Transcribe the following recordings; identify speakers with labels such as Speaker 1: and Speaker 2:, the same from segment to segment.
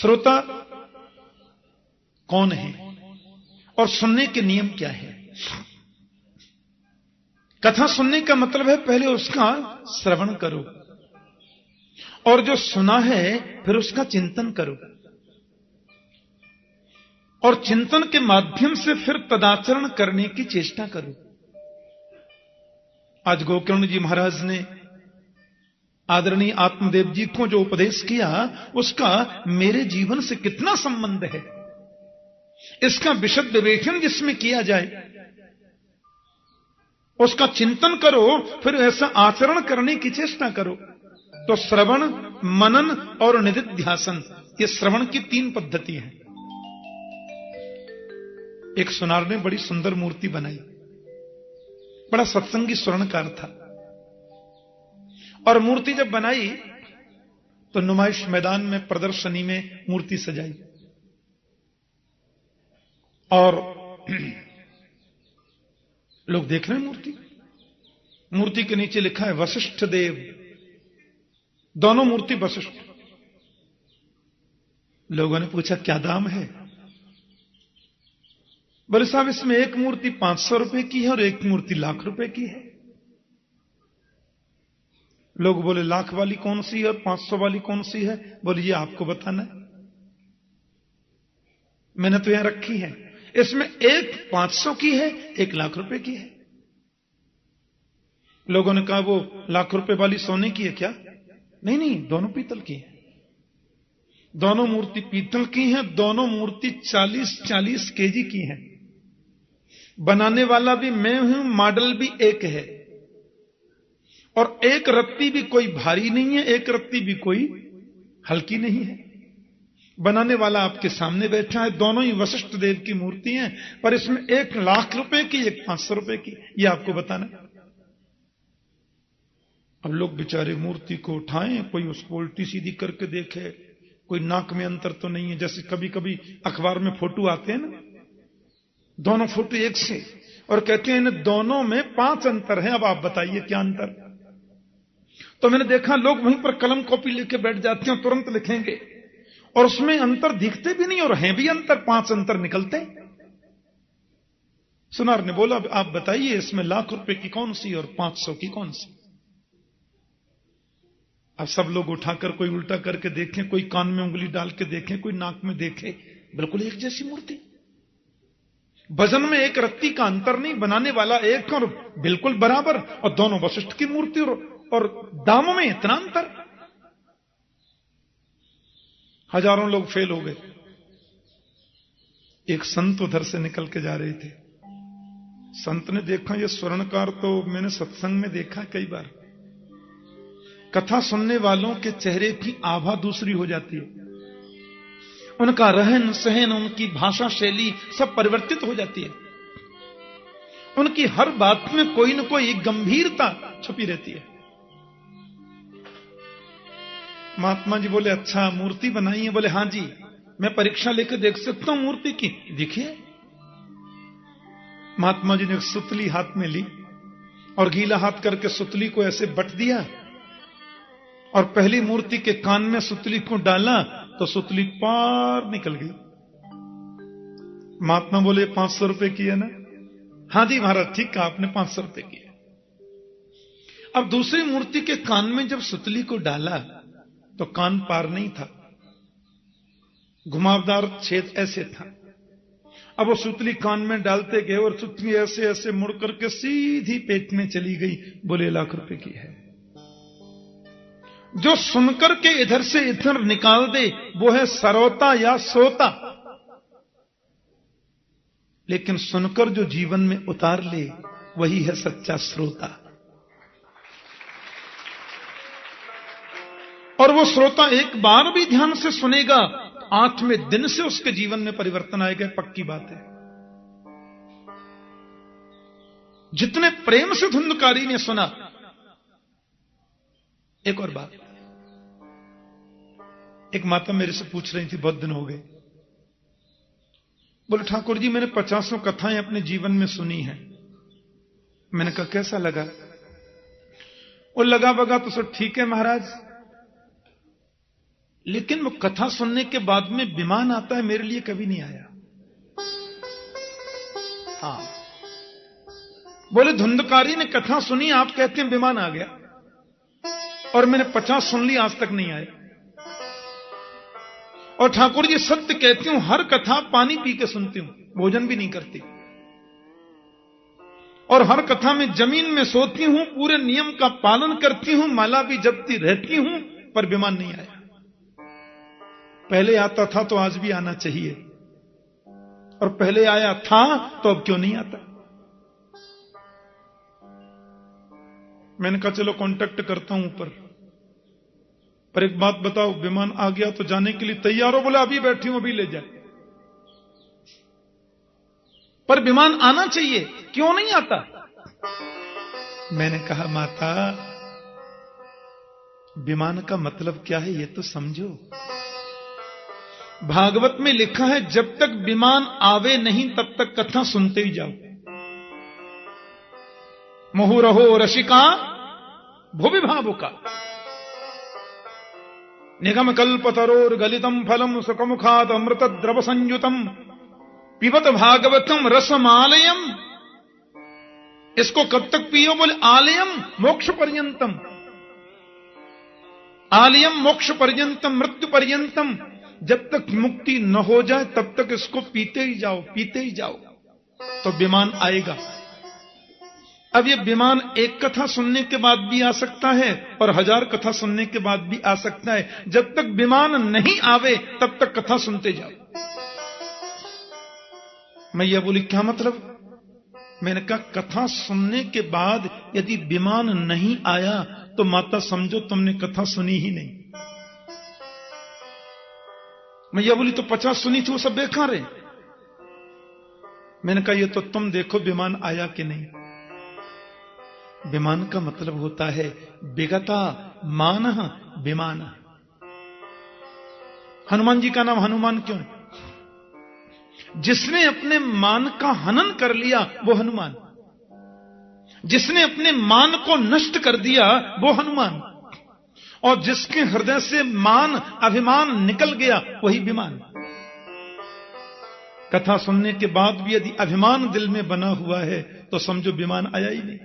Speaker 1: श्रोता कौन है और सुनने के नियम क्या है? कथा सुनने का मतलब है पहले उसका श्रवण करो और जो सुना है फिर उसका चिंतन करो और चिंतन के माध्यम से फिर तदाचरण करने की चेष्टा करो। आज गोकर्ण जी महाराज ने आदरणीय आत्मदेव जी को जो उपदेश किया उसका मेरे जीवन से कितना संबंध है, इसका विशद विवेचन जिसमें किया जाए, उसका चिंतन करो, फिर ऐसा आचरण करने की चेष्टा करो। तो श्रवण, मनन और निधिध्यासन, ये श्रवण की 3 पद्धति है। एक सुनार ने बड़ी सुंदर मूर्ति बनाई, बड़ा सत्संगी स्वर्णकार था, और मूर्ति जब बनाई तो नुमाइश मैदान में प्रदर्शनी में मूर्ति सजाई और लोग देख रहे हैं मूर्ति के नीचे लिखा है वशिष्ठ देव, दोनों मूर्ति वशिष्ठ। लोगों ने पूछा क्या दाम है? बोले साहब इसमें एक मूर्ति 500 रुपए की है और एक मूर्ति लाख रुपए की है। लोग बोले लाख वाली कौन सी है और 500 वाली कौन सी है? बोले ये आपको बताना है, मैंने तो यहां रखी है। इसमें एक 500 की है, एक लाख रुपए की है। लोगों ने कहा वो लाख रुपए वाली सोने की है क्या? नहीं, दोनों पीतल की है। दोनों मूर्ति पीतल की हैं, दोनों मूर्ति 40-40 केजी की हैं। बनाने वाला भी मैं हूं, मॉडल भी एक है, और एक रत्ती भी कोई भारी नहीं है, एक रत्ती भी कोई हल्की नहीं है। बनाने वाला आपके सामने बैठा है, दोनों ही वशिष्ठ देव की मूर्ति हैं, पर इसमें एक लाख रुपए की, एक 500 रुपए की, ये आपको बताना। अब लोग बेचारे मूर्ति को उठाएं, कोई उसको उल्टी सीधी करके देखे, कोई नाक में अंतर तो नहीं है। जैसे कभी कभी अखबार में फोटो आते हैं ना, दोनों फोटो एक से, और कहते हैं इन दोनों में 5 अंतर है, अब आप बताइए क्या अंतर। तो मैंने देखा लोग वहीं पर कलम कॉपी लेके बैठ जाते हैं, तुरंत लिखेंगे, और उसमें अंतर दिखते भी नहीं और हैं भी अंतर, 5 अंतर निकलते हैं। सुनार ने बोला आप बताइए इसमें लाख रुपए की कौन सी और 500 की कौन सी? अब सब लोग उठाकर कोई उल्टा करके देखें, कोई कान में उंगली डाल के देखें, कोई नाक में देखे, बिल्कुल एक जैसी मूर्ति। वजन में एक रत्ती का अंतर नहीं, बनाने वाला एक और बिल्कुल बराबर, और दोनों वशिष्ठ की मूर्ति, और दामों में इतना अंतर। हजारों लोग फेल हो गए। एक संत उधर से निकल के जा रहे थे। संत ने देखा ये स्वर्णकार तो मैंने सत्संग में देखा कई बार। कथा सुनने वालों के चेहरे की आभा दूसरी हो जाती है, उनका रहन सहन, उनकी भाषा शैली सब परिवर्तित हो जाती है। उनकी हर बात में कोई न कोई गंभीरता छुपी रहती है। महात्मा जी बोले अच्छा मूर्ति बनाई है? बोले हां जी, मैं परीक्षा लेकर देख सकता हूं मूर्ति की? देखिए। महात्मा जी ने सुतली हाथ में ली और गीला हाथ करके सुतली को ऐसे बट दिया, और पहली मूर्ति के कान में सुतली को डाला तो सुतली पार निकल गई। महात्मा बोले 500 रुपए की है ना? हां जी महाराज, ठीक कहा आपने, 500 रुपए की है। अब दूसरी मूर्ति के कान में जब सुतली को डाला तो कान पार नहीं था, घुमावदार छेद ऐसे था। अब वो सुतली कान में डालते गए और सुतली ऐसे ऐसे मुड़ करके सीधी पेट में चली गई। बोले लाख रुपए की है। जो सुनकर के इधर से इधर निकाल दे वो है सरोता या सोता, लेकिन सुनकर जो जीवन में उतार ले वही है सच्चा श्रोता। और वो श्रोता एक बार भी ध्यान से सुनेगा, 8वें दिन से उसके जीवन में परिवर्तन आएगा, पक्की बात है। जितने प्रेम से धुंधकारी ने सुना। एक और बात, एक माता मेरे से पूछ रही थी, बहुत दिन हो गए, बोले ठाकुर जी मैंने 50 कथाएं अपने जीवन में सुनी हैं। मैंने कहा कैसा लगा? वो लगा बगा तो सब ठीक है महाराज, लेकिन वो कथा सुनने के बाद में विमान आता है, मेरे लिए कभी नहीं आया। हाँ, बोले धुंधकारी ने कथा सुनी, आप कहते हैं विमान आ गया, और मैंने 50 सुन ली, आज तक नहीं आया। और ठाकुर जी सत्य कहती हूं, हर कथा पानी पी के सुनती हूं, भोजन भी नहीं करती। और हर कथा में जमीन में सोती हूं, पूरे नियम का पालन करती हूं, माला भी जपती रहती हूं, पर विमान नहीं आया। पहले आता था तो आज भी आना चाहिए, और पहले आया था तो अब क्यों नहीं आता। मैंने कहा चलो कांटेक्ट करता हूं ऊपर, पर एक बात बताओ, विमान आ गया तो जाने के लिए तैयार हो? बोले अभी बैठी हूं, अभी ले जाए। पर विमान आना चाहिए, क्यों नहीं आता? मैंने कहा माता, विमान का मतलब क्या है ये तो समझो। भागवत में लिखा है, जब तक विमान आवे नहीं तब तक कथा सुनते ही जाओ। मुहुरहो रसिका भुवि भावुका निगम कल्पतरोर गलितम फलम सुखमुखाद अमृत द्रव संयुतम पिबत भागवतम रसमालयम। इसको कब तक पियो? बोले आलयम मोक्ष पर्यंतम, आलयम मोक्ष पर्यंतम, मृत्यु पर्यंतम। जब तक मुक्ति न हो जाए तब तक इसको पीते ही जाओ, पीते ही जाओ, तो विमान आएगा। अब ये विमान एक कथा सुनने के बाद भी आ सकता है और 1000 कथा सुनने के बाद भी आ सकता है। जब तक विमान नहीं आवे तब तक कथा सुनते जाओ। मैया बोली क्या मतलब? मैंने कहा कथा सुनने के बाद यदि विमान नहीं आया तो माता समझो तुमने कथा सुनी ही नहीं। मैया बोली तो 50 सुनी थी वो सब बेकार है। मैंने कहा ये तो तुम देखो विमान आया कि नहीं। विमान का मतलब होता है विगता मान विमान। हनुमान जी का नाम हनुमान क्यों? जिसने अपने मान का हनन कर लिया वो हनुमान, जिसने अपने मान को नष्ट कर दिया वो हनुमान, और जिसके हृदय से मान अभिमान निकल गया वही विमान। कथा सुनने के बाद भी यदि अभिमान दिल में बना हुआ है तो समझो विमान आया ही नहीं।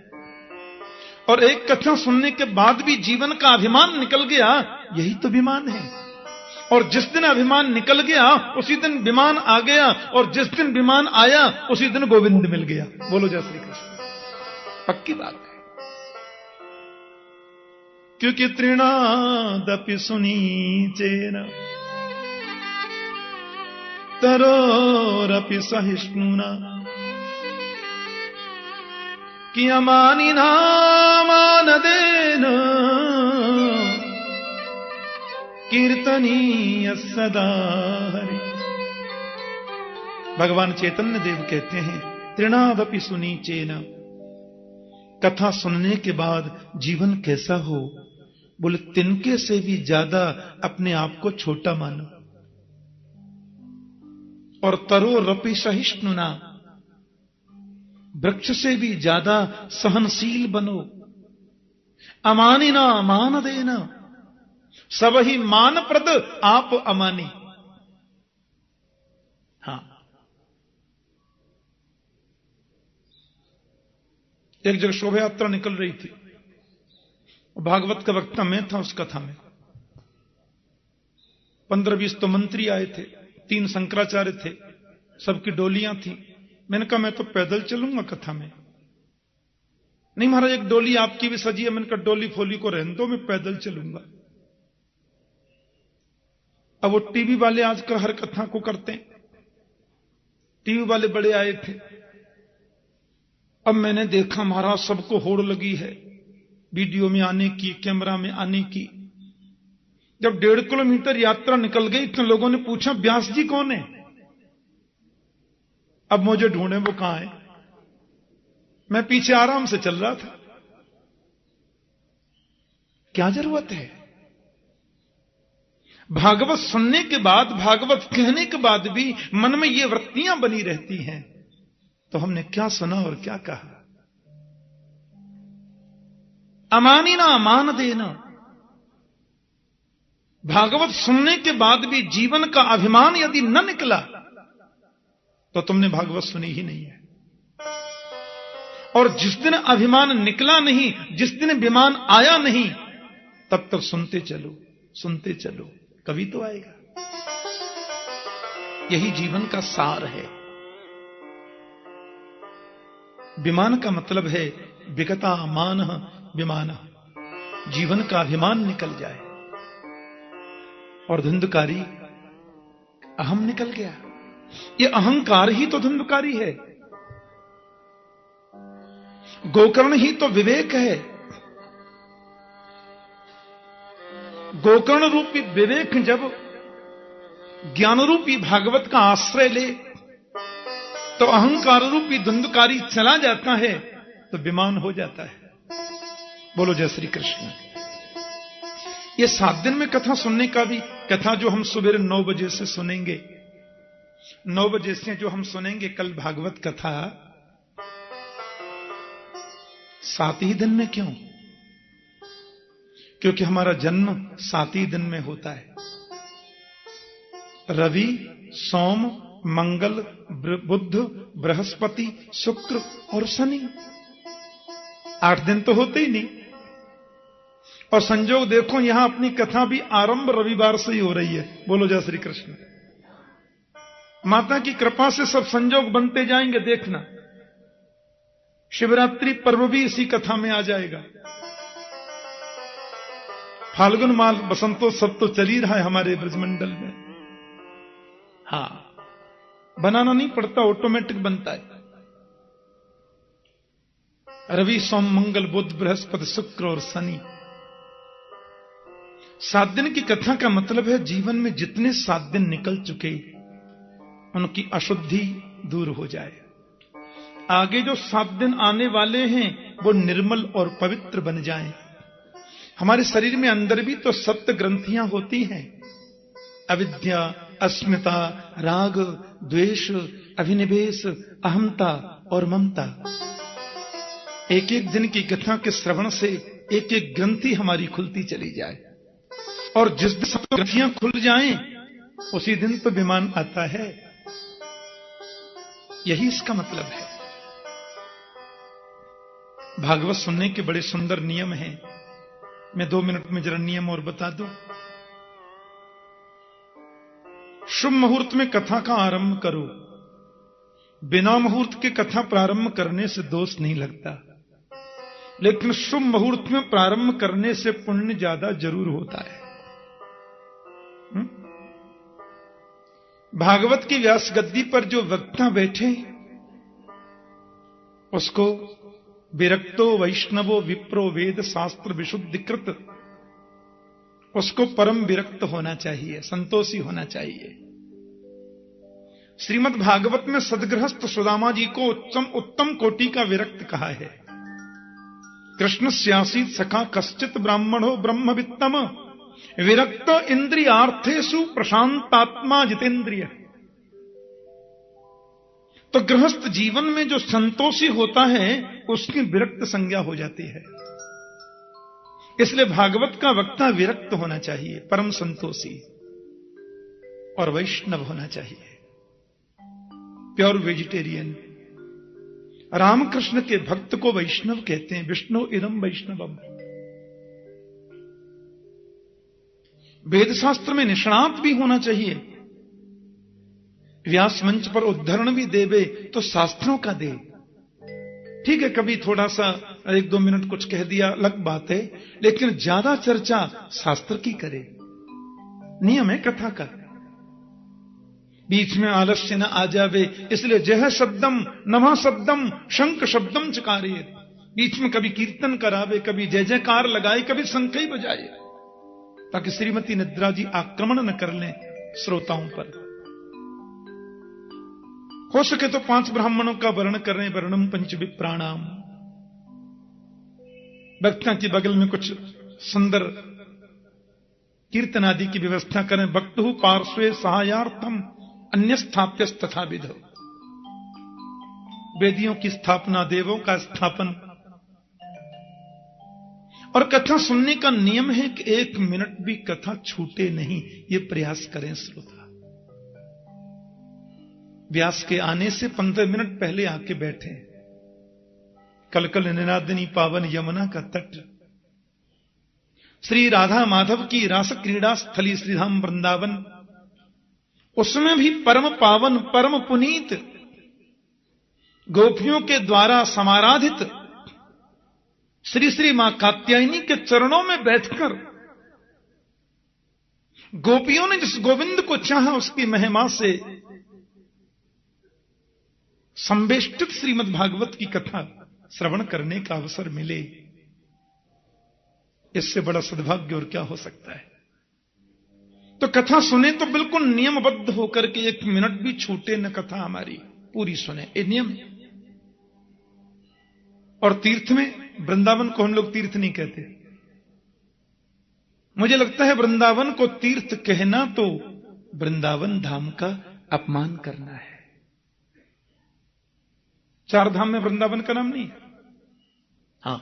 Speaker 1: और एक कथा सुनने के बाद भी जीवन का अभिमान निकल गया, यही तो विमान है। और जिस दिन अभिमान निकल गया उसी दिन विमान आ गया, और जिस दिन विमान आया उसी दिन गोविंद मिल गया। बोलो जय श्री कृष्ण। पक्की बात है। क्योंकि तृणादपि सुनीचेन तरोरपि सहिष्णुना कि अमानिना मानदेन कीर्तनीय सदा हरि। भगवान चैतन्य देव कहते हैं तृणादपि सुनीचेन, कथा सुनने के बाद जीवन कैसा हो? बोले तिनके से भी ज्यादा अपने आप को छोटा मानो, और तरोरपि सहिष्णुना, वृक्ष से भी ज्यादा सहनशील बनो। अमानिना मान देना, सब ही मानप्रद आप अमानी। हां, एक जगह शोभा यात्रा निकल रही थी, भागवत का वक्ता मैं था उस कथा में। 15-20 तो मंत्री आए थे, 3 शंकराचार्य थे, सबकी डोलियां थी। मैंने कहा मैं तो पैदल चलूंगा कथा में। नहीं महाराज एक डोली आपकी भी सजी है। मैंने कहा डोली फोली को रहने दो, मैं पैदल चलूंगा। अब वो टीवी वाले आजकल हर कथा को करते हैं, टीवी वाले बड़े आए थे। अब मैंने देखा महाराज सबको होड़ लगी है वीडियो में आने की, कैमरा में आने की। जब 1.5 किलोमीटर यात्रा निकल गई तो लोगों ने पूछा व्यास जी कौन है? अब मुझे ढूंढे वो कहां है। मैं पीछे आराम से चल रहा था। क्या जरूरत है? भागवत सुनने के बाद, भागवत कहने के बाद भी मन में ये वृत्तियां बनी रहती हैं, तो हमने क्या सुना और क्या कहा? अमानिना मान देना, भागवत सुनने के बाद भी जीवन का अभिमान यदि न निकला तो तुमने भागवत सुनी ही नहीं है। और जिस दिन अभिमान निकला नहीं, जिस दिन विमान आया नहीं, तब तक सुनते चलो, कभी तो आएगा। यही जीवन का सार है। विमान का मतलब है विगता मान विमान, जीवन का अभिमान निकल जाए। और धुंधकारी अहम निकल गया। ये अहंकार ही तो धुंधकारी है। गोकर्ण ही तो विवेक है। गोकर्ण रूपी विवेक जब ज्ञान रूपी भागवत का आश्रय ले तो अहंकार रूपी धुंधकारी चला जाता है, तो विमान हो जाता है। बोलो जय श्री कृष्ण। ये 7 दिन में कथा सुनने का भी, कथा जो हम सुबह 9 बजे से सुनेंगे, 9 बजे से जो हम सुनेंगे कल भागवत कथा, 7 ही दिन में क्यों? क्योंकि हमारा जन्म 7 ही दिन में होता है। रवि, सोम, मंगल, बुध, बृहस्पति, शुक्र और शनि, 8 दिन तो होते ही नहीं। और संजोग देखो, यहां अपनी कथा भी आरंभ रविवार से ही हो रही है। बोलो जय श्री कृष्ण। माता की कृपा से सब संजोग बनते जाएंगे, देखना। शिवरात्रि पर्व भी इसी कथा में आ जाएगा। फाल्गुन मास बसंतोत्सव तो चल ही रहा है हमारे ब्रजमंडल में। हां, बनाना नहीं पड़ता, ऑटोमेटिक बनता है। रवि, सोम, मंगल, बुध, बृहस्पति, शुक्र और शनि। 7 दिन की कथा का मतलब है जीवन में जितने 7 दिन निकल चुके उनकी अशुद्धि दूर हो जाए। आगे जो 7 दिन आने वाले हैं वो निर्मल और पवित्र बन जाएं। हमारे शरीर में अंदर भी तो 7 ग्रंथियां होती हैं। अविद्या, अस्मिता, राग, द्वेष, अभिनिवेश, अहमता और ममता। एक एक दिन की कथा के श्रवण से एक एक ग्रंथि हमारी खुलती चली जाए। और जिस दिन 7 ग्रंथियां खुल जाएं, उसी दिन तो विमान आता है। यही इसका मतलब है। भागवत सुनने के बड़े सुंदर नियम हैं। मैं 2 मिनट में जरा नियम और बता दूं। शुभ मुहूर्त में कथा का आरंभ करो। बिना मुहूर्त के कथा प्रारंभ करने से दोष नहीं लगता, लेकिन शुभ मुहूर्त में प्रारंभ करने से पुण्य ज्यादा जरूर होता है। भागवत की व्यास गद्दी पर जो वक्ता बैठे उसको विरक्तो वैष्णवो विप्रो वेद शास्त्र विशुद्धिकृत, उसको परम विरक्त होना चाहिए, संतोषी होना चाहिए। श्रीमद् भागवत में सदगृहस्थ सुदामा जी को उत्तम कोटि का विरक्त कहा है। कृष्ण स्यासीत सखा कश्चित ब्राह्मणो ब्रह्मवित्तम विरक्त इंद्रियार्थेषु प्रशांतात्मा जितेंद्रिय। तो गृहस्थ जीवन में जो संतोषी होता है उसकी विरक्त संज्ञा हो जाती है। इसलिए भागवत का वक्ता विरक्त होना चाहिए, परम संतोषी, और वैष्णव होना चाहिए, प्योर वेजिटेरियन। रामकृष्ण के भक्त को वैष्णव कहते हैं। विष्णु इदम वैष्णवम। वेद शास्त्र में निष्णात भी होना चाहिए। व्यास मंच पर उद्धरण भी देवे तो शास्त्रों का दे। ठीक है, कभी थोड़ा सा 1-2 मिनट कुछ कह दिया, अलग बात है, लेकिन ज्यादा चर्चा शास्त्र की करे। नियम है कथा का। बीच में आलस्य न आ जावे, इसलिए जय शब्दम नमः शब्दम शंख शब्दम चकारे। बीच में कभी कीर्तन करावे, कभी जय जयकार लगाए, कभी शंख ही बजाए, ताकि श्रीमती निद्रा जी आक्रमण न कर लें श्रोताओं पर। हो सके तो 5 ब्राह्मणों का वर्ण करें, वर्णम पंच विप्राणाम। वक्ता के बगल में कुछ सुंदर कीर्तन आदि की व्यवस्था करें। वक्तु पार्श्वे सहायार्थम अन्य स्थाप्य तथा विधो। वेदियों की स्थापना, देवों का स्थापन, और कथा सुनने का नियम है कि 1 मिनट भी कथा छूटे नहीं, ये प्रयास करें श्रोता। व्यास के आने से 15 मिनट पहले आके बैठे। कल कल निनादिनी पावन यमुना का तट, श्री राधा माधव की रास क्रीड़ा स्थली श्रीधाम वृंदावन, उसमें भी परम पावन परम पुनीत गोपियों के द्वारा समाराधित श्री श्री मां कात्यायनी के चरणों में बैठकर गोपियों ने जिस गोविंद को चाहा उसकी महिमा से संवेष्टित श्रीमद् भागवत की कथा श्रवण करने का अवसर मिले, इससे बड़ा सद्भाग्य और क्या हो सकता है। तो कथा सुने तो बिल्कुल नियमबद्ध होकर के 1 मिनट भी छूटे न कथा हमारी, पूरी सुने, ये नियम है। और तीर्थ में, वृंदावन को हम लोग तीर्थ नहीं कहते। मुझे लगता है वृंदावन को तीर्थ कहना तो वृंदावन धाम का अपमान करना है। 4 धाम में वृंदावन का नाम नहीं है। हां,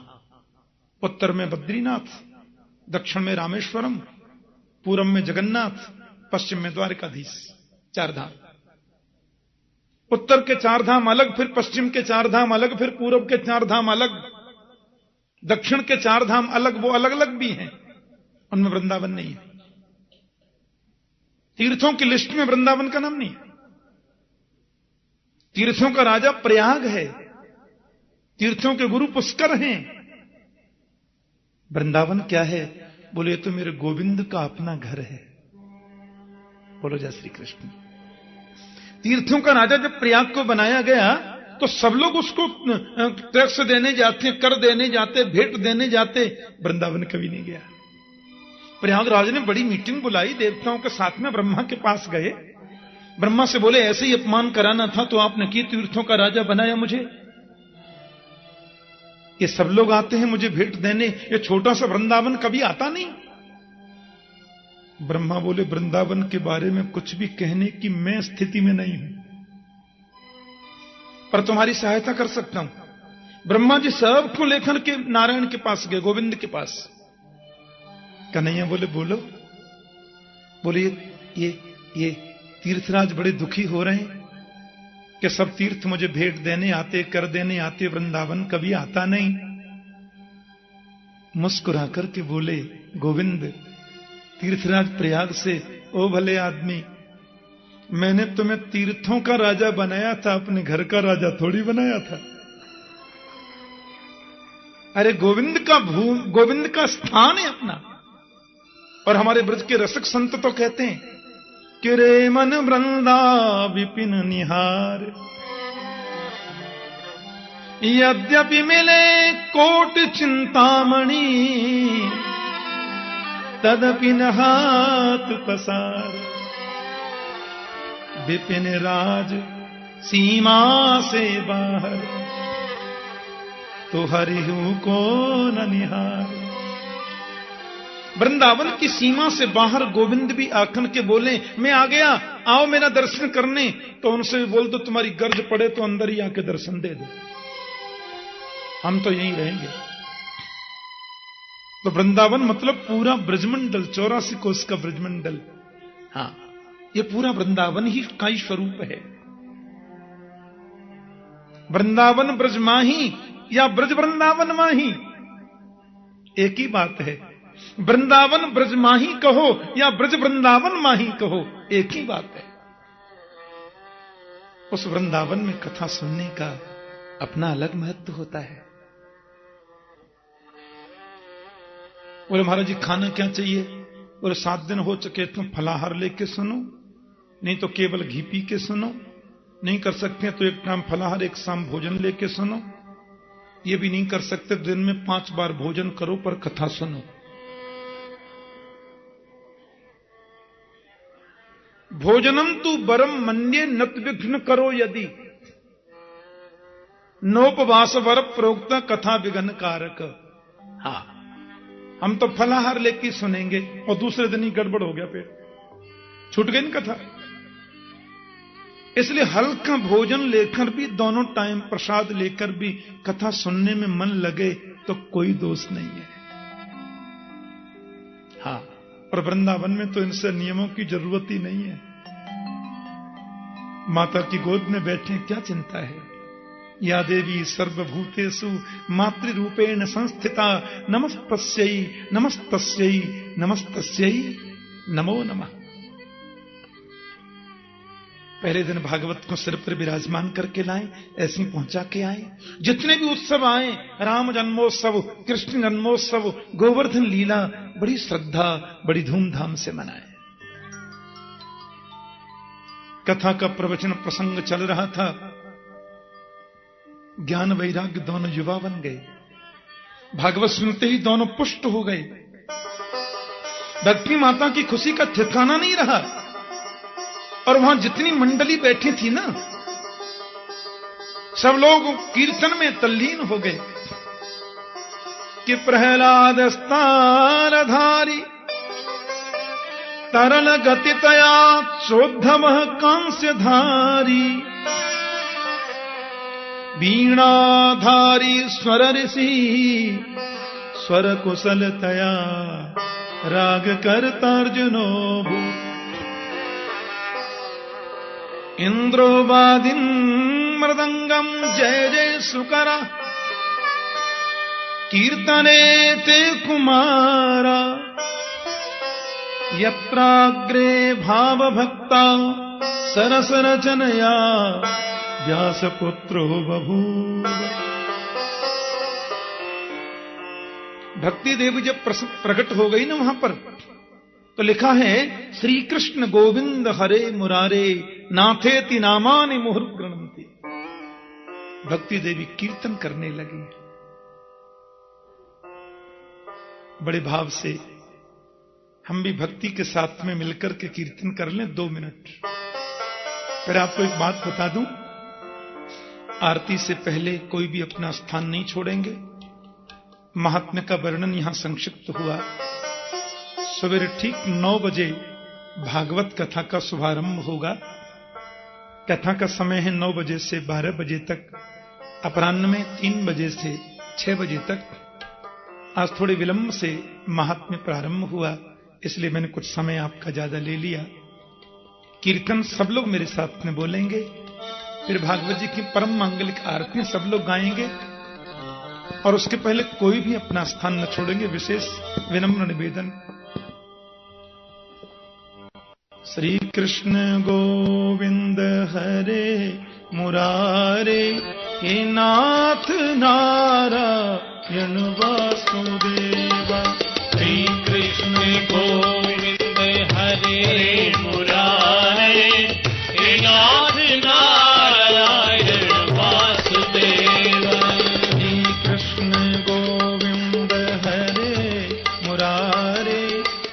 Speaker 1: उत्तर में बद्रीनाथ, दक्षिण में रामेश्वरम, पूर्व में जगन्नाथ, पश्चिम में द्वारकाधीश, 4 धाम। उत्तर के 4 धाम अलग, फिर पश्चिम के 4 धाम अलग, फिर पूर्व के 4 धाम अलग, दक्षिण के 4 धाम अलग, वो अलग अलग भी हैं, उनमें वृंदावन नहीं है। तीर्थों की लिस्ट में वृंदावन का नाम नहीं है। तीर्थों का राजा प्रयाग है, तीर्थों के गुरु पुष्कर हैं। वृंदावन क्या है? बोले तो मेरे गोविंद का अपना घर है। बोलो जय श्री कृष्ण। तीर्थों का राजा जब प्रयाग को बनाया गया तो सब लोग उसको टैक्स देने जाते, कर देने जाते, भेंट देने जाते, वृंदावन कभी नहीं गया। प्रयागराज ने बड़ी मीटिंग बुलाई, देवताओं के साथ में ब्रह्मा के पास गए। ब्रह्मा से बोले ऐसे ही अपमान कराना था तो आपने की, तीर्थों का राजा बनाया मुझे। ये सब लोग आते हैं मुझे भेंट देने, ये छोटा सा वृंदावन कभी आता नहीं। ब्रह्मा बोले वृंदावन के बारे में कुछ भी कहने की मैं स्थिति में नहीं हूं, पर तुम्हारी सहायता कर सकता हूं। ब्रह्मा जी सबको लेकर के नारायण के पास गए, गोविंद के पास। कन्हैया बोले बोलो। बोले ये तीर्थराज बड़े दुखी हो रहे हैं कि सब तीर्थ मुझे भेंट देने आते, कर देने आते, वृंदावन कभी आता नहीं। मुस्कुरा करके बोले गोविंद, तीर्थराज प्रयाग से, ओ भले आदमी, मैंने तुम्हें तीर्थों का राजा बनाया था, अपने घर का राजा थोड़ी बनाया था। अरे गोविंद का स्थान है अपना। और हमारे ब्रज के रसिक संत तो कहते हैं कि रे मन वृंदा विपिन निहार, यद्यपि मिले कोट चिंतामणि, तदपि न हाथ पसार। विपिन राज सीमा से बाहर, तो हरिहु को न निहार। वृंदावन की सीमा से बाहर गोविंद भी आखन के बोले मैं आ गया, आओ मेरा दर्शन करने। तो उनसे भी बोल दो तुम्हारी गर्ज पड़े तो अंदर ही आके दर्शन दे दो, हम तो यहीं रहेंगे। तो वृंदावन मतलब पूरा ब्रजमंडल, 84 कोस का ब्रजमंडल। हाँ, ये पूरा वृंदावन ही का ही स्वरूप है। वृंदावन ब्रज माही या ब्रज वृंदावन माही एक ही बात है। वृंदावन ब्रज माही कहो या ब्रज वृंदावन माही कहो, एक ही बात है। उस वृंदावन में कथा सुनने का अपना अलग महत्व होता है। बोले महाराज जी खाना क्या चाहिए? बोले 7 दिन हो चुके तुम फलाहार लेके सुनो, नहीं तो केवल घी पी के सुनो, नहीं कर सकते तो 1 टाइम फलाहार 1 शाम भोजन लेके सुनो, ये भी नहीं कर सकते दिन में 5 बार भोजन करो पर कथा सुनो। भोजनम तू बरम मन्ये नत विघ्न करो यदि, नोपवास वर प्रोक्ता कथा विघ्न कारक। हाँ, हम तो फलाहार लेके सुनेंगे और दूसरे दिन ही गड़बड़ हो गया, पेट छूट गई ना कथा। इसलिए हल्का भोजन लेकर भी, दोनों टाइम प्रसाद लेकर भी कथा सुनने में मन लगे तो कोई दोष नहीं है। और वृंदावन में तो इनसे नियमों की जरूरत ही नहीं है। माता की गोद में बैठे, क्या चिंता है। या देवी सर्वभूतेषु मातृरूपेण संस्थिता नमस्तस्यै नमस्तस्यै नमस्तस्यै नमो नमः। पहले दिन भागवत को सिर पर विराजमान करके लाए, ऐसे ही पहुंचा के आए। जितने भी उत्सव आए, राम जन्मोत्सव, कृष्ण जन्मोत्सव, गोवर्धन लीला, बड़ी श्रद्धा बड़ी धूमधाम से मनाए। कथा का प्रवचन प्रसंग चल रहा था। ज्ञान वैराग्य दोनों युवा बन गए। भागवत सुनते ही दोनों पुष्ट हो गए। भक्ति माता की खुशी का ठिकाना नहीं रहा। और वहां जितनी मंडली बैठी थी ना, सब लोग कीर्तन में तल्लीन हो गए कि प्रहलाद स्तारधारी तरल गतितया चोद्धव कांस्यधारी वीणाधारी स्वर ऋषि स्वर कुशलतया राग करतार्जुनो भूत इंद्रोवादिन मृदंगम जय जय सुकरा कीर्तने ते कुमारा यत्राग्रे भाव भक्ता सरस रचनया व्यासपुत्रो बभूव। भक्ति देवी जब प्रकट हो गई ना वहां पर, तो लिखा है श्री कृष्ण गोविंद हरे मुरारे नाथेति नामानि मुहुर्गृणन्ति। भक्ति देवी कीर्तन करने लगी बड़े भाव से। हम भी भक्ति के साथ में मिलकर के कीर्तन कर लें 2 मिनट। फिर आपको एक बात बता दूं, आरती से पहले कोई भी अपना स्थान नहीं छोड़ेंगे। महात्म्य का वर्णन यहां संक्षिप्त हुआ। सवेरे ठीक 9 बजे भागवत कथा का शुभारंभ होगा। कथा का समय है 9 बजे से 12 बजे तक। अपराह्न में 3 बजे से 6 बजे तक। आज थोड़े विलंब से महात्म्य प्रारंभ हुआ, इसलिए मैंने कुछ समय आपका ज्यादा ले लिया। कीर्तन सब लोग मेरे साथ में बोलेंगे, फिर भागवत जी की परम मांगलिक आरती सब लोग गाएंगे, और उसके पहले कोई भी अपना स्थान न छोड़ेंगे। विशेष विनम्र निवेदन। श्री कृष्ण गोविंद हरे मुरारे हे नाथ नारायण वासुदेवा।
Speaker 2: श्री कृष्ण गोविंद हरे मुरारे हे नाथ नारायण वासुदेवा।
Speaker 1: श्री कृष्ण गोविंद हरे मुरारे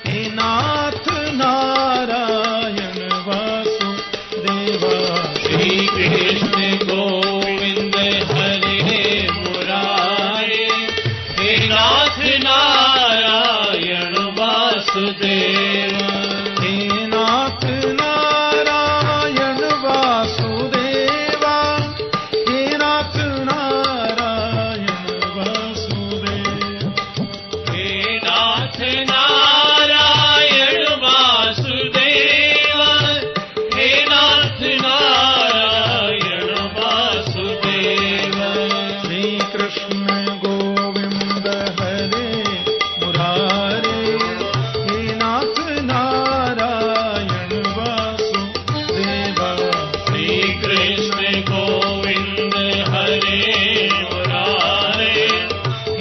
Speaker 1: हे नाथ नारायण वासुदेवा।
Speaker 2: श्री कृष्ण गोविंद हरे मुरारे हे नाथ नारायण वासुदेवा।
Speaker 1: हे नाथ नारायण वासुदेवा। हे नाथ नारायण वासुदेवा।
Speaker 2: हे नाथ नारायण वासुदेवा। हे नाथ नारायण वासुदेवा।
Speaker 1: श्री कृष्ण गोविंद हरे मुरारे हे नाथ नारायण वासुदेवा।
Speaker 2: श्री कृष्ण गोविंद हरे मुरारे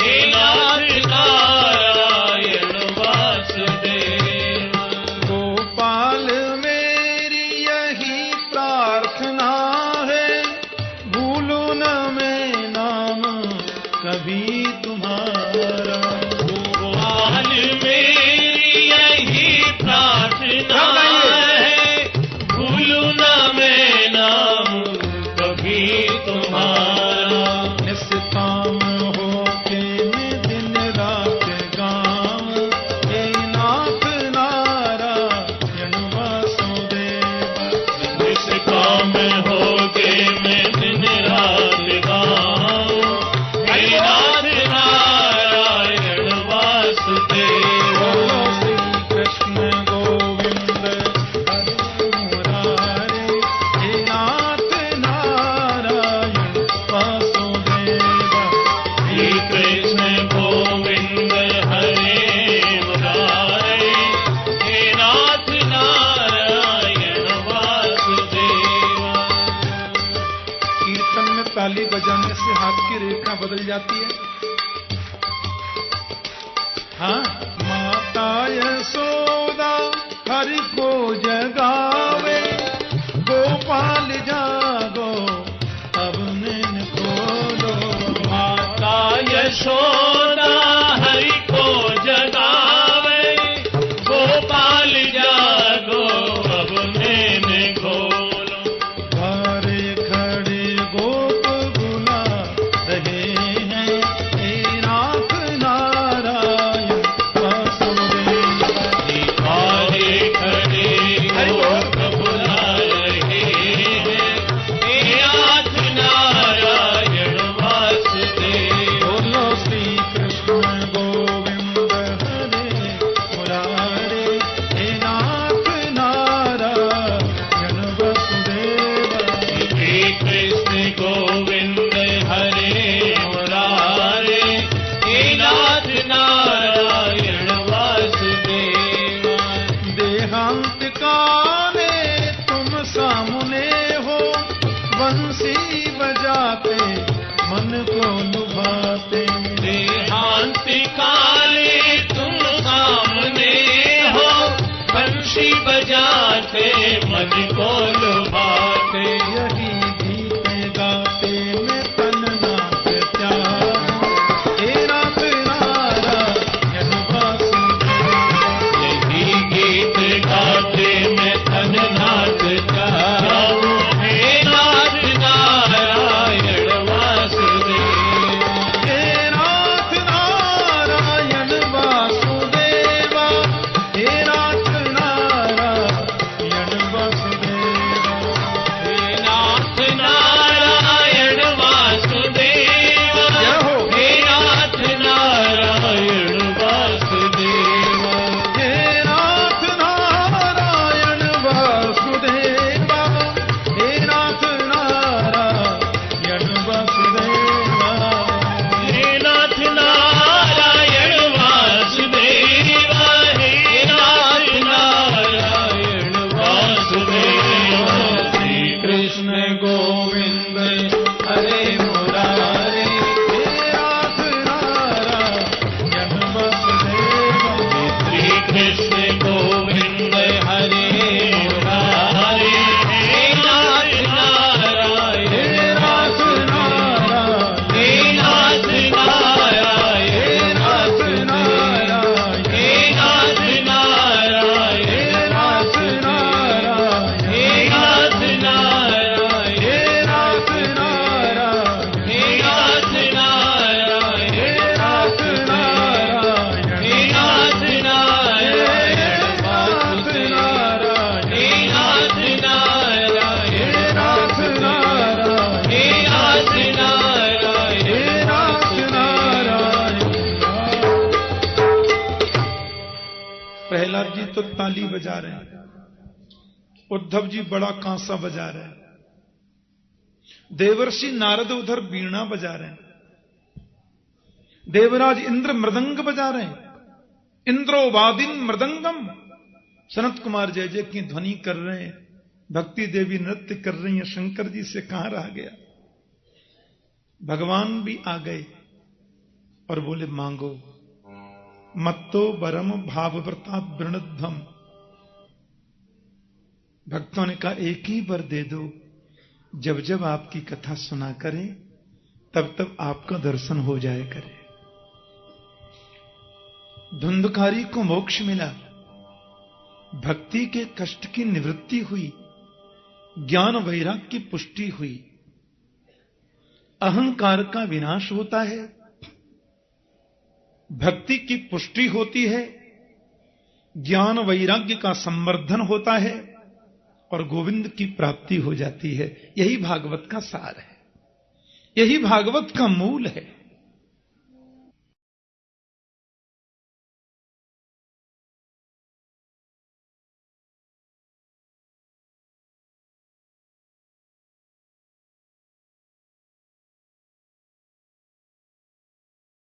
Speaker 2: हे नाथ नारायण वासुदेवा।
Speaker 1: गोपाल मेरी यही प्रार्थना है, भूलो न मैं नाम कभी तुम्हारा।
Speaker 2: गोपाल मेरी यही प्रार्थना है, भूलूं न मैं नाम कभी तुम्हारा।
Speaker 1: निष्काम होके मैं दिन रात गाऊं, हे नाथ नारायण वासुदेवा।
Speaker 2: निष्काम होके मैं दिन रात गाऊं, हे नाथ नारायण वासुदेवा।
Speaker 1: बोलो श्री कृष्ण ताली बजाने से हाथ की रेखा बदल जाती है। हाँ, माता यशोदा हरि को जगावे, गोपाल जागो अब नैन खोलो।
Speaker 2: माता यशोदा हरि को जगावे, गोपाल जागो अब नैन खोलो।
Speaker 1: घरे खड़े गोप बुला रहे हैं, हे नाथ नारायण वासुदेव।
Speaker 2: घरे खड़े गोप बुला रहे हैं, हे नाथ नारायण वासुदेव।
Speaker 1: बोलो श्री कृष्ण गोविंद हरे मुरारे, हे नाथ नारायण वसुदेव।
Speaker 2: श्री कृष्ण गोविंद हरे मुरारे, हे नाथ नारायण वासुदेव।
Speaker 1: देहांत काले तुम सामने हो, बंसी बजाते मन को लुभाते।
Speaker 2: देहांत काले तुम सामने हो, बंशी बजाते मन को लुभाते।
Speaker 1: यही गीत गाते में तन नाच प्यार, हे नाथ नारायण वासुदेव।
Speaker 2: यही गीत गाते में तन नाच जाऊं, हे नाथ नारायण वासुदेव।
Speaker 1: हे नाथ नारायण वासुदेव, हे नाथ नारायण वासुदेव।
Speaker 2: हे नाथ नारायण वासुदेव,
Speaker 1: जय हो।
Speaker 2: हे नाथ नारायण वासुदेव।
Speaker 1: हे नाथ नारायण वासुदेव, हे नाथ नारायण वासुदेव।
Speaker 2: हे नाथ नारायण वासुदेव, हे नाथ नारायण वासुदेव।
Speaker 1: श्री कृष्ण गोविंद हरे मुरारे, हे नाथ नारायण वासुदेव।
Speaker 2: श्री कृष्ण गोविंद हरे मुरारे, हे नाथ नारायण,
Speaker 1: हे नाथ नारायण,
Speaker 2: हे नाथ नारायण,
Speaker 1: हे नाथ नारायण,
Speaker 2: हे नाथ नारायण,
Speaker 1: हे नाथ नारायण,
Speaker 2: हे नाथ नारायण,
Speaker 1: हे नाथ नारायण,
Speaker 2: हे नाथ नारायण,
Speaker 1: हे नाथ नारायण,
Speaker 2: हे नाथ नारायण वासुदेव। हे नाथ नारायण,
Speaker 1: हे नाथ नारायण,
Speaker 2: हे नाथ नारायण,
Speaker 1: हे नाथ नारायण। प्रहलाद जी तो ताली बजा रहे हैं, उद्धव जी बड़ा कांसा बजा रहे हैं, देवर्षि नारद उधर वीणा बजा रहे हैं, देवराज इंद्र मृदंग बजा रहे हैं, इंद्रो वादिन मृदंगम। सनत कुमार जय जय की ध्वनि कर रहे हैं, भक्ति देवी नृत्य कर रही हैं। शंकर जी से कहां रह गया, भगवान भी आ गए और बोले मांगो। मत्तो बरम भावव्रता वृणध्वम। भक्तों ने कहा एक ही वर दे दो, जब जब आपकी कथा सुना करें तब तब आपका दर्शन हो जाए करे। धुंधकारी को मोक्ष मिला, भक्ति के कष्ट की निवृत्ति हुई, ज्ञान वैराग्य की पुष्टि हुई, अहंकार का विनाश होता है, भक्ति की पुष्टि होती है, ज्ञान वैराग्य का संवर्धन होता है और गोविंद की प्राप्ति हो जाती है। यही भागवत का सार है, यही भागवत का मूल है।